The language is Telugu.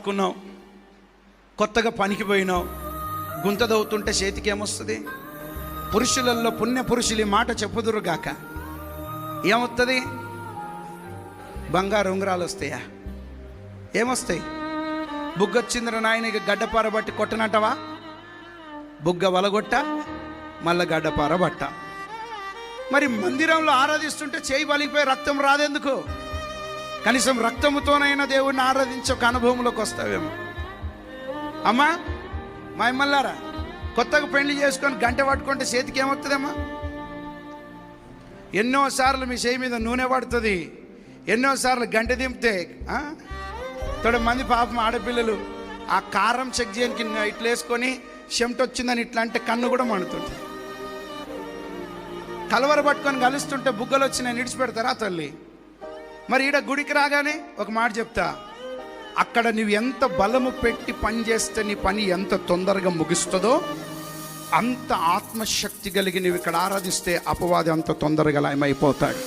కున్నావు, కొత్తగా పనికి పోయినావు, గుంత దవ్వుతుంటే చేతికి ఏమొస్తుంది? పురుషులలో పుణ్య పురుషులు ఈ మాట చెప్పుదురుగాక, ఏమొస్తుంది? బంగారు ఉంగరాలు వస్తాయా? ఏమొస్తాయి? బుగ్గొచ్చింద్ర నాయనకి గడ్డపార బట్టి కొట్టనంటవా? బుగ్గ వలగొట్ట మళ్ళా గడ్డపార బట్ట. మరి మందిరంలో ఆరాధిస్తుంటే చేయి వలిగిపోయి రక్తం రాదెందుకు? కనీసం రక్తముతోనైనా దేవుడిని ఆరాధించే ఒక అనుభవంలోకి వస్తావేమో. అమ్మా మా ఎమ్మల్లారా, కొత్తగా పెళ్లి చేసుకొని గంట పట్టుకుంటే చేతికి ఏమవుతుందమ్మా? ఎన్నోసార్లు మీ చేయి మీద నూనె పడుతుంది, ఎన్నోసార్లు గంట దింపితే మంది పాపం ఆడపిల్లలు ఆ కారం చెక్ చేయడానికి ఇట్లా వేసుకొని చెమట వచ్చిందని ఇట్లా అంటే కన్ను కూడా మండుతుంది. కలవర పట్టుకొని కలుస్తుంటే బుగ్గలు వచ్చి నేను విడిచిపెడతారా తల్లి? మరి ఈడ గుడికి రాగానే ఒక మాట చెప్తా, అక్కడ నువ్వు ఎంత బలము పెట్టి పని చేస్తే నీ పని ఎంత తొందరగా ముగుస్తుందో అంత ఆత్మశక్తి కలిగి నువ్వు ఇక్కడ ఆరాధిస్తే అపవాది అంత తొందరగా లయమైపోతాడు.